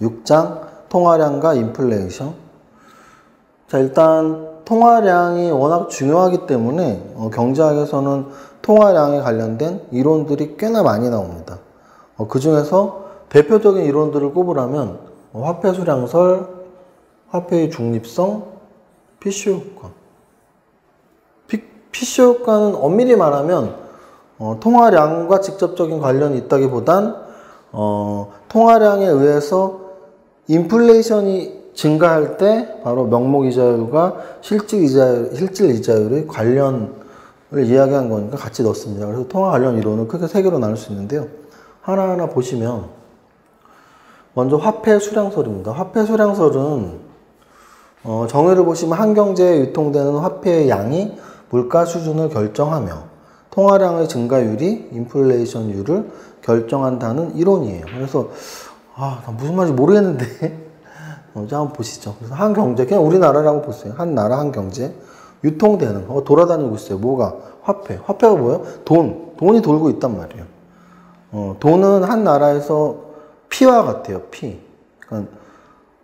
6장 통화량과 인플레이션. 자, 일단 통화량이 워낙 중요하기 때문에 경제학에서는 통화량에 관련된 이론들이 꽤나 많이 나옵니다. 그 중에서 대표적인 이론들을 꼽으라면 화폐 수량설, 화폐의 중립성, 피쇼 효과. 피쇼 효과는 엄밀히 말하면 통화량과 직접적인 관련이 있다기보단 통화량에 의해서 인플레이션이 증가할 때 바로 명목이자율과 실질이자율의 관련을 이야기한 거니까 같이 넣습니다. 그래서 통화 관련 이론을 크게 세 개로 나눌 수 있는데요. 하나하나 보시면 먼저 화폐 수량설입니다. 화폐 수량설은 정의를 보시면 한 경제에 유통되는 화폐의 양이 물가 수준을 결정하며 통화량의 증가율이 인플레이션율을 결정한다는 이론이에요. 그래서 무슨 말인지 모르겠는데 한번 보시죠. 그래서 한 경제, 그냥 우리나라라고 보세요. 한 나라 한 경제 유통되는 돌아다니고 있어요. 뭐가? 화폐. 화폐가 뭐예요? 돈이 돌고 있단 말이에요. 돈은 한 나라에서 피와 같아요. 피. 그러니까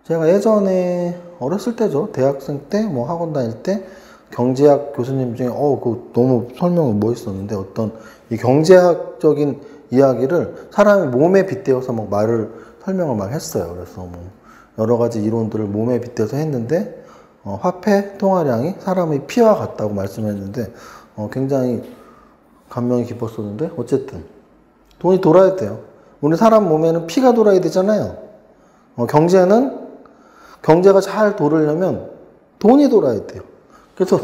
제가 예전에 어렸을 때죠. 대학생 때 뭐 학원 다닐 때 경제학 교수님 중에 그거 너무 설명이 멋있었는데 어떤 이 경제학적인 이야기를 사람의 몸에 빗대어서 막 설명을 막 했어요. 그래서 뭐 여러 가지 이론들을 몸에 빗대서 했는데 화폐 통화량이 사람의 피와 같다고 말씀했는데 굉장히 감명이 깊었었는데 어쨌든 돈이 돌아야 돼요. 우리 사람 몸에는 피가 돌아야 되잖아요. 경제가 잘 돌으려면 돈이 돌아야 돼요. 그래서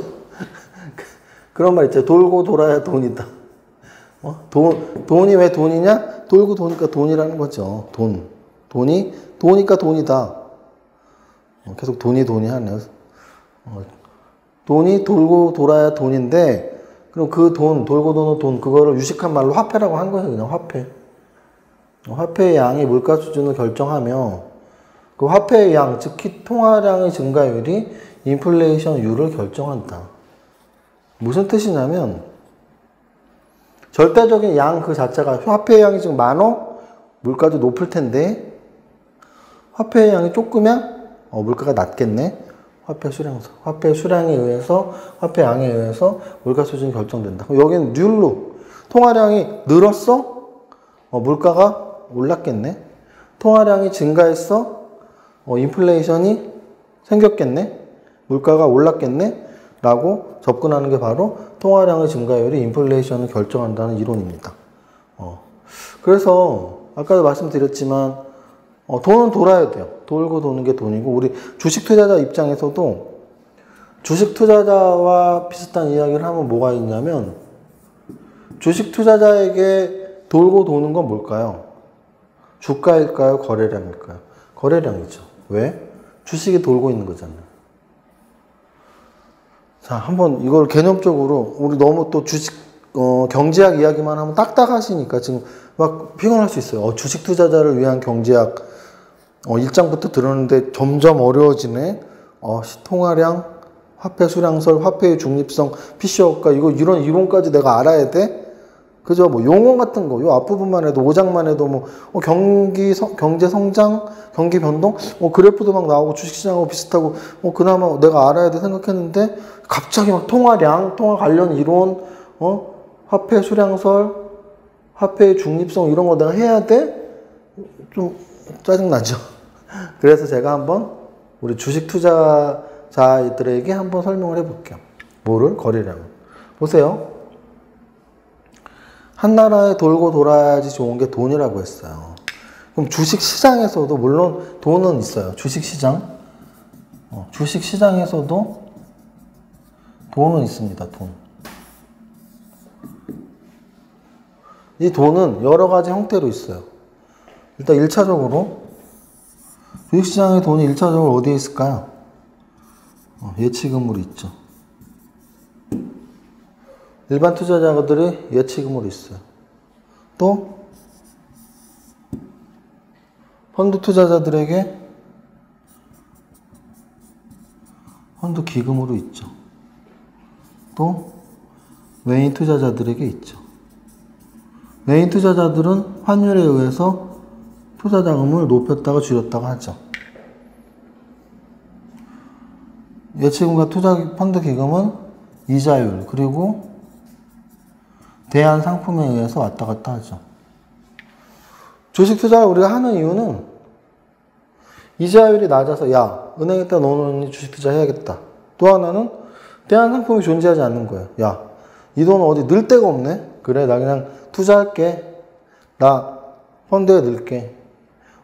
그런 말 있죠. 돌고 돌아야 돈이다. 돈이 왜 돈이냐? 돌고 도니까 돈이라는 거죠. 돈이 도니까 돈이다. 계속 돈이 하네요. 돈이 돌고 돌아야 돈인데, 그럼 그 돌고 도는 돈, 그거를 유식한 말로 화폐라고 한 거예요. 그냥 화폐. 화폐의 양이 물가 수준을 결정하며, 그 화폐의 양, 특히 통화량의 증가율이 인플레이션율을 결정한다. 무슨 뜻이냐면, 절대적인 양 그 자체가, 화폐의 양이 지금 많어? 물가도 높을 텐데, 화폐의 양이 조금이야? 물가가 낮겠네. 화폐 수량에 의해서, 화폐 양에 의해서 물가 수준이 결정된다. 그럼 여기는 률로 통화량이 늘었어? 물가가 올랐겠네. 통화량이 증가했어? 인플레이션이 생겼겠네. 물가가 올랐겠네. 라고 접근하는 게 바로 통화량의 증가율이 인플레이션을 결정한다는 이론입니다. 그래서 아까도 말씀드렸지만 돈은 돌아야 돼요. 돌고 도는 게 돈이고, 우리 주식 투자자 입장에서도 주식 투자자와 비슷한 이야기를 하면 뭐가 있냐면, 주식 투자자에게 돌고 도는 건 뭘까요? 주가일까요? 거래량일까요? 거래량이죠. 왜? 주식이 돌고 있는 거잖아요. 자, 한번 이걸 개념적으로, 우리 너무 또 경제학 이야기만 하면 딱딱하시니까 지금 막 피곤할 수 있어요. 주식 투자자를 위한 경제학 1장부터 들었는데 점점 어려워지네. 통화량, 화폐 수량설, 화폐의 중립성, 피쇼 효과, 이런 이론까지 내가 알아야 돼? 그죠? 뭐 용어 같은 거, 요 앞부분만 해도 5장만 해도 경제 성장, 경기 변동, 그래프도 막 나오고 주식시장하고 비슷하고 그나마 내가 알아야 돼 생각했는데 갑자기 막 통화 관련 이론, 화폐 수량설, 화폐의 중립성 이런 거 내가 해야 돼? 좀 짜증나죠? 그래서 제가 한번 우리 주식 투자자들에게 한번 설명을 해볼게요. 뭐를? 거래량. 보세요. 한 나라에 돌고 돌아야지 좋은 게 돈이라고 했어요. 그럼 주식 시장에서도 물론 돈은 있어요. 주식 시장. 주식 시장에서도 돈은 있습니다. 돈. 이 돈은 여러 가지 형태로 있어요. 일단 1차적으로 주식시장의 돈이 1차적으로 어디에 있을까요? 예치금으로 있죠. 일반 투자자들이 예치금으로 있어요. 또 펀드 투자자들에게 펀드 기금으로 있죠. 또 외인 투자자들에게 있죠. 외인 투자자들은 환율에 의해서 투자 자금을 높였다가 줄였다가 하죠. 예치금과 투자 펀드 기금은 이자율 그리고 대안 상품에 의해서 왔다 갔다 하죠. 주식 투자를 우리가 하는 이유는 이자율이 낮아서 야 은행에다 넣어놓으니 주식 투자 해야겠다. 또 하나는 대안 상품이 존재하지 않는 거예요. 야 이 돈 어디 넣을 데가 없네. 그래 나 그냥 투자할게. 나 펀드에 넣을게.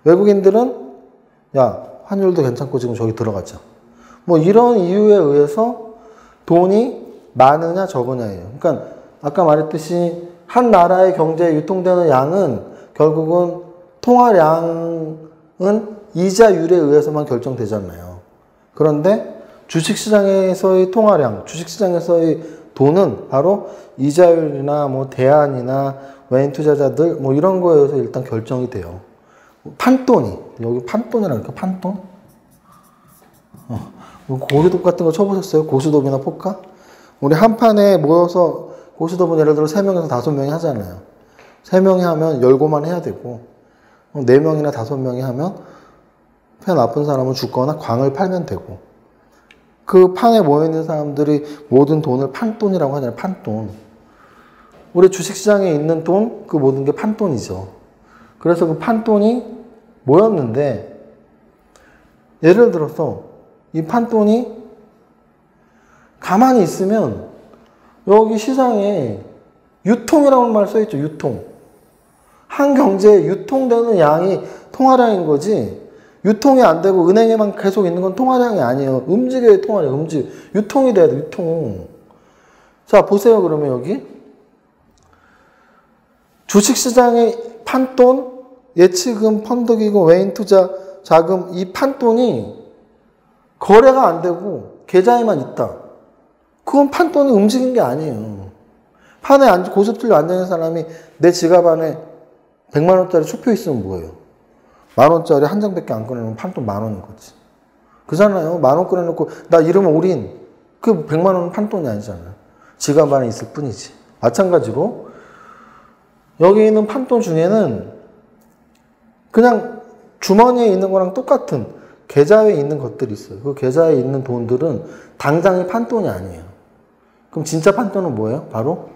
외국인들은 야 환율도 괜찮고 지금 저기 들어가자. 뭐 이런 이유에 의해서 돈이 많으냐 적으냐예요. 그러니까 아까 말했듯이 한 나라의 경제에 유통되는 양은 결국은 통화량은 이자율에 의해서만 결정되잖아요. 그런데 주식시장에서의 통화량, 주식시장에서의 돈은 바로 이자율이나 뭐 대안이나 외인 투자자들 뭐 이런 거에 의해서 일단 결정이 돼요. 판돈이 여기 판돈이라고 할까? 판돈? 고스톱 같은 거 쳐보셨어요? 고스톱이나 포카? 우리 한 판에 모여서 고스톱은 예를 들어 3명에서 5명이 하잖아요. 3명이 하면 열고만 해야 되고 4명이나 5명이 하면 편 아픈 사람은 죽거나 광을 팔면 되고 그 판에 모여있는 사람들이 모든 돈을 판돈이라고 하잖아요. 판돈. 우리 주식시장에 있는 돈, 그 모든 게 판돈이죠. 그래서 그 판돈이 모였는데 예를 들어서 이 판돈이 가만히 있으면 여기 시장에 유통이라는 말 써있죠. 유통. 한 경제에 유통되는 양이 통화량인 거지 유통이 안 되고 은행에만 계속 있는 건 통화량이 아니에요. 움직여야 통화량, 움직. 유통이 돼야 돼, 유통. 자, 보세요. 그러면 여기. 주식시장의 판돈, 예치금, 펀드기금, 외인투자, 자금, 이 판돈이 거래가 안 되고 계좌에만 있다. 그건 판돈이 움직인 게 아니에요. 판에 고스톱 앉아있는 사람이 내 지갑 안에 100만 원짜리 수표 있으면 뭐예요? 만 원짜리 한 장밖에 안 꺼내놓으면 판돈 10,000원인 거지. 그잖아요. 10,000원 꺼내놓고 나 이러면 올인. 그 100만 원은 판돈이 아니잖아요. 지갑 안에 있을 뿐이지. 마찬가지로 여기 있는 판돈 중에는 그냥 주머니에 있는 거랑 똑같은 계좌에 있는 것들이 있어요. 그 계좌에 있는 돈들은 당장의 판돈이 아니에요. 그럼 진짜 판돈은 뭐예요? 바로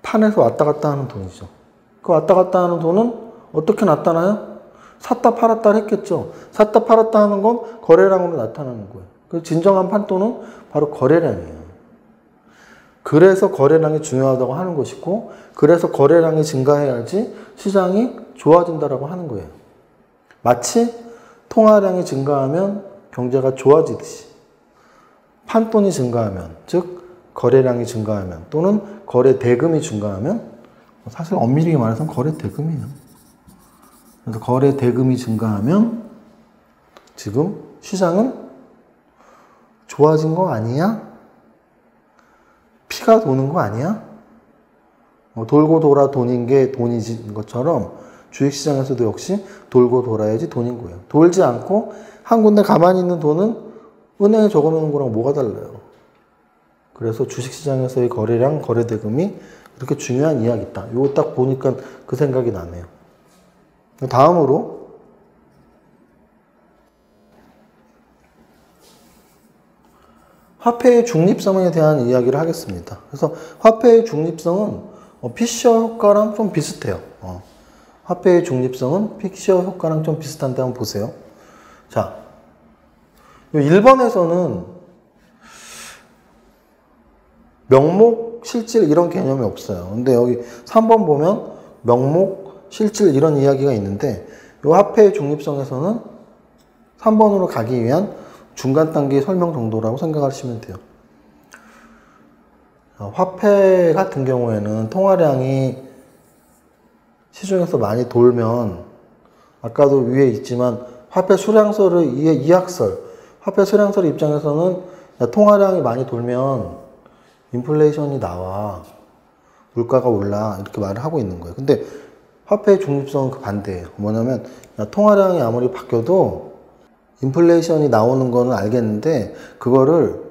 판에서 왔다 갔다 하는 돈이죠. 그 왔다 갔다 하는 돈은 어떻게 나타나요? 샀다 팔았다 했겠죠. 샀다 팔았다 하는 건 거래량으로 나타나는 거예요. 그 진정한 판돈은 바로 거래량이에요. 그래서 거래량이 중요하다고 하는 것이고 그래서 거래량이 증가해야지 시장이 좋아진다라고 하는 거예요. 마치 통화량이 증가하면 경제가 좋아지듯이 판돈이 증가하면 즉 거래량이 증가하면 또는 거래 대금이 증가하면 사실 엄밀히 말해서 거래 대금이에요. 그래서 거래 대금이 증가하면 지금 시장은 좋아진 거 아니야? 피가 도는 거 아니야? 돌고 돌아 돈인 게 돈인 것처럼 주식시장에서도 역시 돌고 돌아야지 돈인 거예요. 돌지 않고 한 군데 가만히 있는 돈은 은행에 적어놓는 거랑 뭐가 달라요? 그래서 주식시장에서의 거래량, 거래대금이 이렇게 중요한 이야기다. 이거 딱 보니까 그 생각이 나네요. 다음으로 화폐의 중립성에 대한 이야기를 하겠습니다. 그래서 화폐의 중립성은 피셔 효과랑 좀 비슷해요. 화폐의 중립성은 피셔 효과랑 좀 비슷한데 한번 보세요. 자, 1번에서는 명목, 실질 이런 개념이 없어요. 근데 여기 3번 보면 명목, 실질 이런 이야기가 있는데 이 화폐의 중립성에서는 3번으로 가기 위한 중간 단계의 설명 정도라고 생각하시면 돼요. 화폐 같은 경우에는 통화량이 시중에서 많이 돌면 아까도 위에 있지만 화폐 수량설의 이학설, 화폐 수량설 입장에서는 통화량이 많이 돌면 인플레이션이 나와 물가가 올라 이렇게 말을 하고 있는 거예요. 근데 화폐의 중립성은 그 반대예요. 뭐냐면 통화량이 아무리 바뀌어도 인플레이션이 나오는 거는 알겠는데 그거를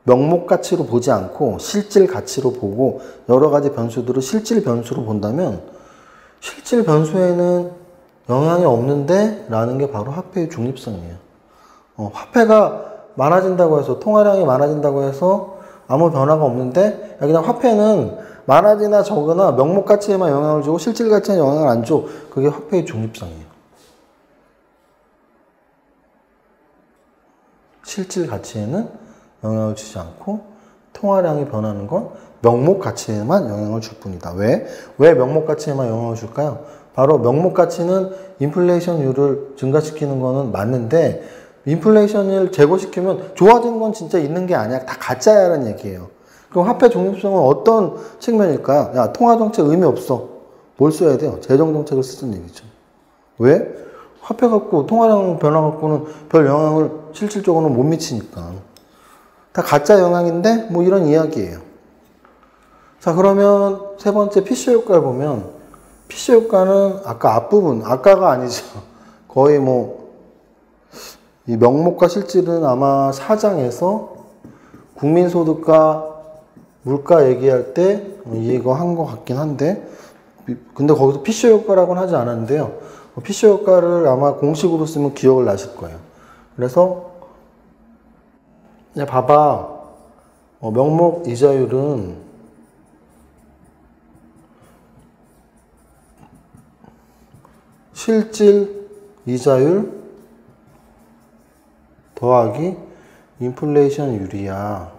명목 가치로 보지 않고 실질 가치로 보고 여러 가지 변수들을 실질 변수로 본다면 실질 변수에는 영향이 없는데 라는 게 바로 화폐의 중립성이에요. 화폐가 많아진다고 해서, 통화량이 많아진다고 해서 아무 변화가 없는데 그냥 화폐는 많아지나 적으나 명목 가치에만 영향을 주고 실질 가치에는 영향을 안 줘. 그게 화폐의 중립성이에요. 실질 가치에는 영향을 주지 않고 통화량이 변하는 건 명목 가치에만 영향을 줄 뿐이다. 왜? 왜 명목 가치에만 영향을 줄까요? 바로 명목 가치는 인플레이션율을 증가시키는 거는 맞는데 인플레이션을 제거시키면 좋아지는 건 진짜 있는 게 아니야. 다 가짜야라는 얘기예요. 그럼 화폐 중립성은 어떤 측면일까요? 야, 통화정책 의미 없어. 뭘 써야 돼요? 재정정책을 쓰는 얘기죠. 왜? 화폐 갖고 통화량 변화 갖고는 별 영향을 실질적으로는 못 미치니까. 다 가짜 영향인데 뭐 이런 이야기예요. 자, 그러면 세 번째 피셔 효과를 보면 피셔 효과는 아까 앞부분, 아까가 아니죠. 거의 뭐 이 명목과 실질은 아마 4장에서 국민소득과 물가 얘기할 때 이거 한 것 같긴 한데 근데 거기서 피셔 효과라고는 하지 않았는데요. 피셔 효과를 아마 공식으로 쓰면 기억을 나실 거예요. 그래서 그냥 봐봐. 명목 이자율은 실질 이자율 더하기 인플레이션율이야.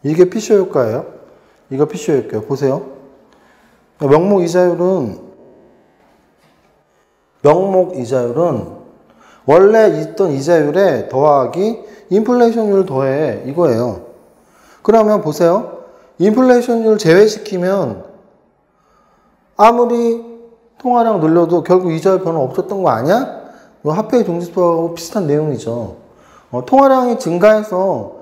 이게 피셔 효과예요. 이거 피셔 효과예요. 보세요. 명목 이자율은 원래 있던 이자율에 더하기 인플레이션율 더해. 이거예요. 그러면 보세요. 인플레이션율 제외시키면 아무리 통화량 늘려도 결국 이자율 변화 없었던 거 아니야? 화폐의 중립성하고 비슷한 내용이죠. 통화량이 증가해서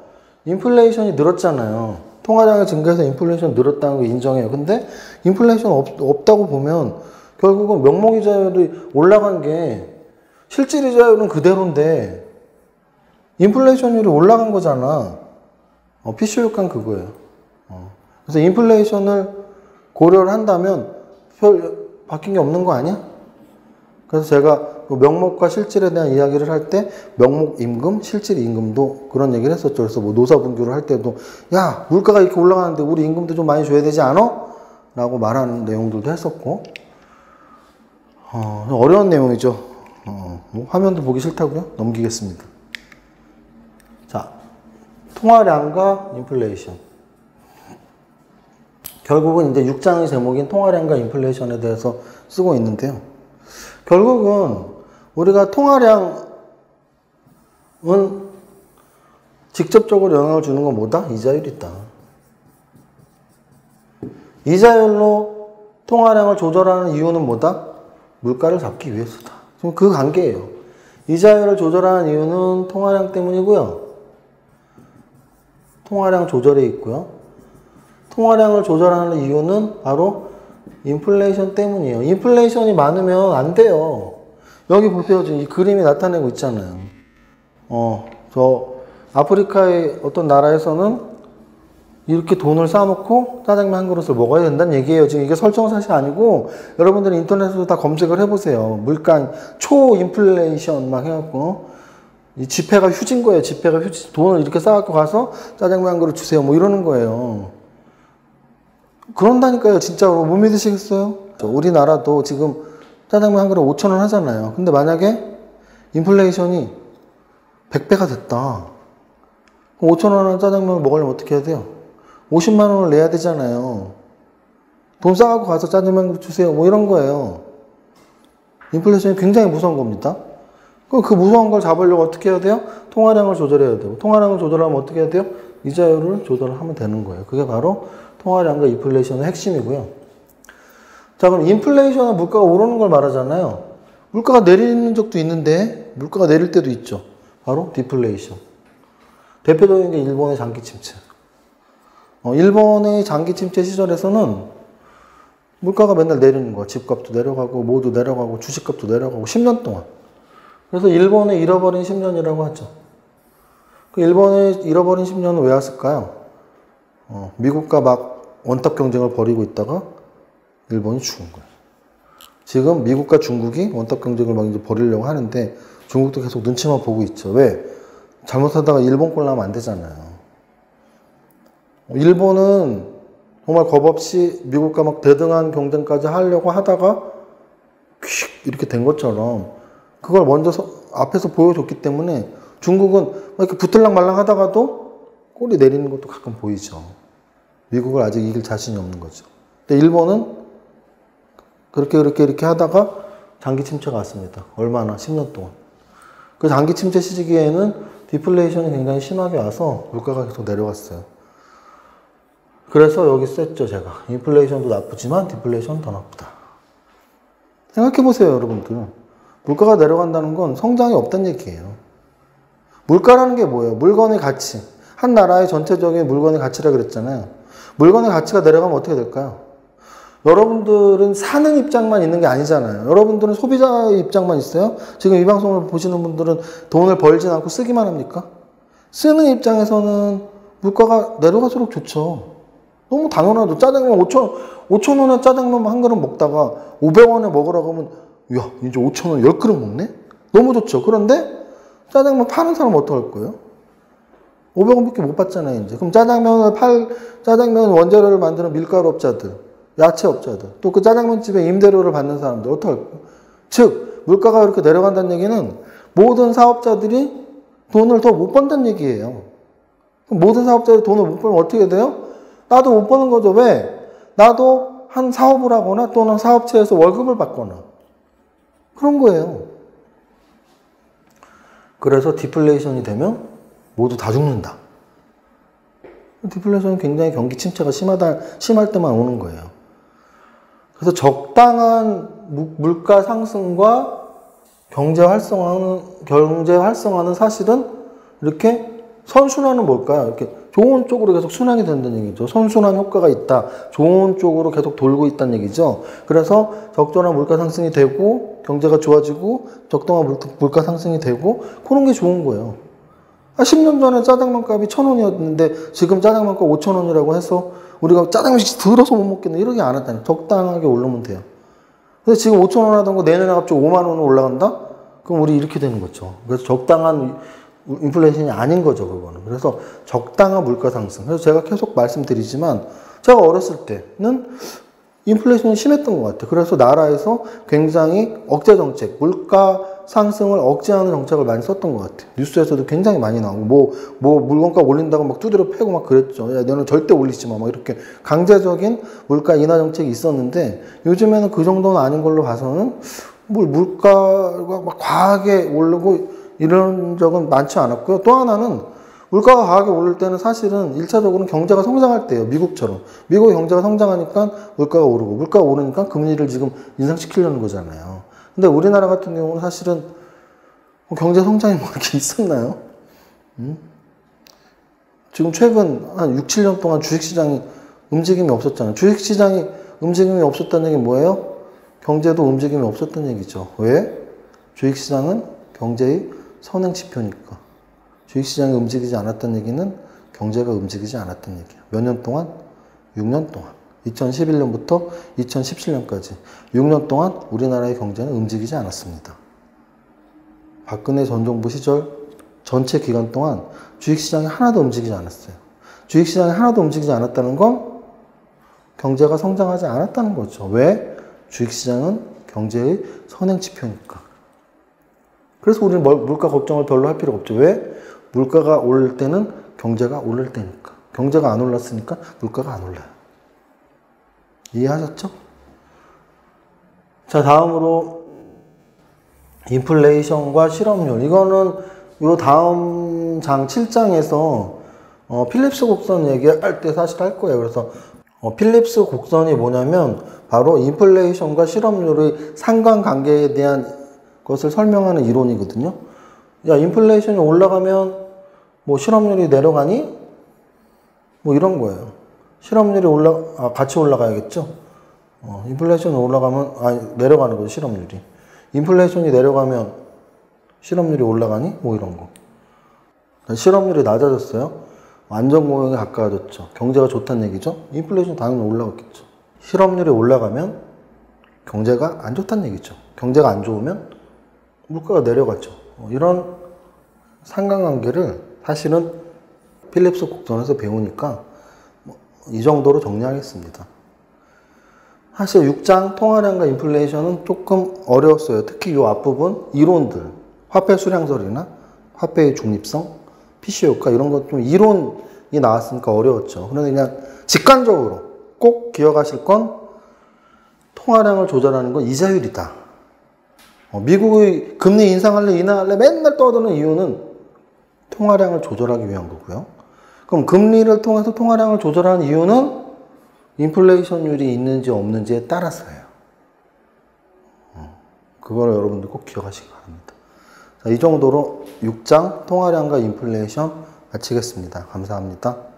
인플레이션이 늘었잖아요. 통화량이 증가해서 인플레이션 늘었다는 거 인정해요. 근데 인플레이션 없다고 보면 결국은 명목 이자율이 올라간 게 실질 이자율은 그대로인데 인플레이션율이 올라간 거잖아. 피셔 효과는 그거예요. 그래서 인플레이션을 고려를 한다면 별 바뀐 게 없는 거 아니야? 그래서 제가 명목과 실질에 대한 이야기를 할 때 명목 임금, 실질 임금도 그런 얘기를 했었죠. 그래서 뭐 노사 분규를 할 때도 야, 물가가 이렇게 올라가는데 우리 임금도 좀 많이 줘야 되지 않아? 라고 말하는 내용들도 했었고 어려운 내용이죠. 뭐 화면도 보기 싫다고요? 넘기겠습니다. 자, 통화량과 인플레이션. 결국은 이제 6장의 제목인 통화량과 인플레이션에 대해서 쓰고 있는데요. 결국은 우리가 통화량은 직접적으로 영향을 주는 건 뭐다? 이자율이다. 이자율로 통화량을 조절하는 이유는 뭐다? 물가를 잡기 위해서다. 지금 그 관계예요. 이자율을 조절하는 이유는 통화량 때문이고요. 통화량 조절에 있고요. 통화량을 조절하는 이유는 바로 인플레이션 때문이에요. 인플레이션이 많으면 안 돼요. 여기 보세요. 지금 이 그림이 나타내고 있잖아요. 저 아프리카의 어떤 나라에서는 이렇게 돈을 쌓아놓고 짜장면 한 그릇을 먹어야 된다는 얘기예요. 지금 이게 설정사실 아니고 여러분들이 인터넷으로 다 검색을 해보세요. 물가 초인플레이션 막 해갖고 이 지폐가 휴진 거예요. 지폐가 휴지 돈을 이렇게 쌓아갖고 가서 짜장면 한 그릇 주세요. 뭐 이러는 거예요. 그런다니까요. 진짜로 못 믿으시겠어요? 우리나라도 지금 짜장면 한 그릇 5,000원 하잖아요. 근데 만약에 인플레이션이 100배가 됐다. 그럼 5,000원 짜장면을 먹으려면 어떻게 해야 돼요? 50만 원을 내야 되잖아요. 돈 싸갖고 가서 짜장면 한 그릇 주세요. 뭐 이런 거예요. 인플레이션이 굉장히 무서운 겁니다. 그럼 그 무서운 걸 잡으려고 어떻게 해야 돼요? 통화량을 조절해야 되고, 통화량을 조절하면 어떻게 해야 돼요? 이자율을 조절하면 되는 거예요. 그게 바로 통화량과 인플레이션의 핵심이고요. 자, 그럼 인플레이션은 물가가 오르는 걸 말하잖아요. 물가가 내리는 적도 있는데 물가가 내릴 때도 있죠. 바로 디플레이션. 대표적인 게 일본의 장기 침체. 일본의 장기 침체 시절에서는 물가가 맨날 내리는 거야. 집값도 내려가고 뭐도 내려가고 주식값도 내려가고 10년 동안. 그래서 일본의 잃어버린 10년이라고 하죠. 그 일본의 잃어버린 10년은 왜 왔을까요? 미국과 막 원탑 경쟁을 벌이고 있다가 일본이 죽은 거예요. 지금 미국과 중국이 원탁 경쟁을 막 이제 벌이려고 하는데 중국도 계속 눈치만 보고 있죠. 왜? 잘못하다가 일본 꼴 나면 안 되잖아요. 일본은 정말 겁없이 미국과 막 대등한 경쟁까지 하려고 하다가 휙 이렇게 된 것처럼 그걸 먼저 앞에서 보여줬기 때문에 중국은 이렇게 붙을랑 말랑 하다가도 꼬리 내리는 것도 가끔 보이죠. 미국을 아직 이길 자신이 없는 거죠. 근데 일본은 이렇게 하다가 장기 침체가 왔습니다. 얼마나? 10년 동안. 그 장기 침체 시기에는 디플레이션이 굉장히 심하게 와서 물가가 계속 내려갔어요. 그래서 여기 썼죠, 제가. 인플레이션도 나쁘지만 디플레이션은 더 나쁘다. 생각해보세요, 여러분들. 물가가 내려간다는 건 성장이 없다는 얘기예요. 물가라는 게 뭐예요? 물건의 가치. 한 나라의 전체적인 물건의 가치라 그랬잖아요. 물건의 가치가 내려가면 어떻게 될까요? 여러분들은 사는 입장만 있는 게 아니잖아요. 여러분들은 소비자의 입장만 있어요? 지금 이 방송을 보시는 분들은 돈을 벌진 않고 쓰기만 합니까? 쓰는 입장에서는 물가가 내려갈수록 좋죠. 너무 당연하죠. 짜장면 5,000원에 짜장면 한 그릇 먹다가 500원에 먹으라고 하면 야, 이제 5,000원 10그릇 먹네? 너무 좋죠. 그런데 짜장면 파는 사람은 어떡할 거예요? 500원밖에 못 받잖아요, 이제. 그럼 짜장면 원재료를 만드는 밀가루업자들, 야채업자들, 또 그 짜장면집에 임대료를 받는 사람들, 어떡할 거예요? 즉, 물가가 이렇게 내려간다는 얘기는 모든 사업자들이 돈을 더 못 번다는 얘기예요. 그럼 모든 사업자들이 돈을 못 벌면 어떻게 돼요? 나도 못 버는 거죠. 왜? 나도 한 사업을 하거나 또는 사업체에서 월급을 받거나. 그런 거예요. 그래서 디플레이션이 되면 모두 다 죽는다. 디플레이션은 굉장히 경기 침체가 심할 때만 오는 거예요. 그래서 적당한 물가 상승과 경제 활성화는 사실은 이렇게 선순환은 뭘까요? 이렇게 좋은 쪽으로 계속 순환이 된다는 얘기죠. 선순환 효과가 있다. 좋은 쪽으로 계속 돌고 있다는 얘기죠. 그래서 적절한 물가 상승이 되고 경제가 좋아지고 적당한 물가 상승이 되고 그런 게 좋은 거예요. 10년 전에 짜장면 값이 1,000원이었는데 지금 짜장면 값 5,000원이라고 해서 우리가 짜장면 들어서 못 먹겠네 이러지 않았다니. 적당하게 오르면 돼요. 근데 지금 5,000원 하던 거 내년에 갑자기 5만 원으로 올라간다? 그럼 우리 이렇게 되는 거죠. 그래서 적당한 인플레이션이 아닌 거죠, 그거는. 그래서 적당한 물가 상승. 그래서 제가 계속 말씀드리지만 제가 어렸을 때는 인플레이션이 심했던 것 같아요. 그래서 나라에서 굉장히 억제 정책, 물가 상승을 억제하는 정책을 많이 썼던 것 같아요. 뉴스에서도 굉장히 많이 나오고, 물건값 올린다고 막 두드려 패고 막 그랬죠. 야, 너는 절대 올리지 마. 막 이렇게 강제적인 물가 인하 정책이 있었는데, 요즘에는 그 정도는 아닌 걸로 봐서는, 물가가 막 과하게 오르고 이런 적은 많지 않았고요. 또 하나는, 물가가 과하게 오를 때는 사실은 1차적으로는 경제가 성장할 때예요. 미국처럼. 미국의 경제가 성장하니까 물가가 오르고, 물가가 오르니까 금리를 지금 인상시키려는 거잖아요. 근데 우리나라 같은 경우는 사실은 경제 성장이 뭐 이렇게 있었나요? 지금 최근 한 6, 7년 동안 주식시장이 움직임이 없었잖아요. 주식시장이 움직임이 없었다는 얘기는 뭐예요? 경제도 움직임이 없었다는 얘기죠. 왜? 주식시장은 경제의 선행지표니까. 주식시장이 움직이지 않았다는 얘기는 경제가 움직이지 않았다는 얘기예요. 몇 년 동안? 6년 동안. 2011년부터 2017년까지 6년 동안 우리나라의 경제는 움직이지 않았습니다. 박근혜 전 정부 시절 전체 기간 동안 주식시장이 하나도 움직이지 않았어요. 주식시장이 하나도 움직이지 않았다는 건 경제가 성장하지 않았다는 거죠. 왜? 주식시장은 경제의 선행지표니까. 그래서 우리는 물가 걱정을 별로 할 필요가 없죠. 왜? 물가가 오를 때는 경제가 오를 때니까. 경제가 안 올랐으니까 물가가 안 올라요. 이해하셨죠? 자, 다음으로 인플레이션과 실업률. 이거는 요 다음 장 7장에서 필립스 곡선 얘기할 때 사실 할 거예요. 그래서 필립스 곡선이 뭐냐면 바로 인플레이션과 실업률의 상관관계에 대한 것을 설명하는 이론이거든요. 야, 인플레이션이 올라가면 뭐 실업률이 내려가니? 뭐 이런 거예요. 실업률이 같이 올라가야겠죠? 인플레이션이 올라가면, 내려가는 거죠, 실업률이. 인플레이션이 내려가면 실업률이 올라가니? 뭐 이런 거. 실업률이 낮아졌어요. 안정고용에 가까워졌죠. 경제가 좋다는 얘기죠. 인플레이션 당연히 올라갔겠죠. 실업률이 올라가면 경제가 안 좋다는 얘기죠. 경제가 안 좋으면 물가가 내려가죠. 이런 상관관계를 사실은 필립스 국선에서 배우니까 이 정도로 정리하겠습니다. 사실 6장 통화량과 인플레이션은 조금 어려웠어요. 특히 이 앞부분 이론들, 화폐 수량설이나 화폐의 중립성, PC 효과 이런 것 좀 이론이 나왔으니까 어려웠죠. 그런데 그냥 직관적으로 꼭 기억하실 건 통화량을 조절하는 건 이자율이다. 미국의 금리 인상할래 인하할래 맨날 떠드는 이유는 통화량을 조절하기 위한 거고요. 그럼 금리를 통해서 통화량을 조절하는 이유는 인플레이션율이 있는지 없는지에 따라서예요. 그걸 여러분들 꼭 기억하시기 바랍니다. 자, 이 정도로 6장 통화량과 인플레이션 마치겠습니다. 감사합니다.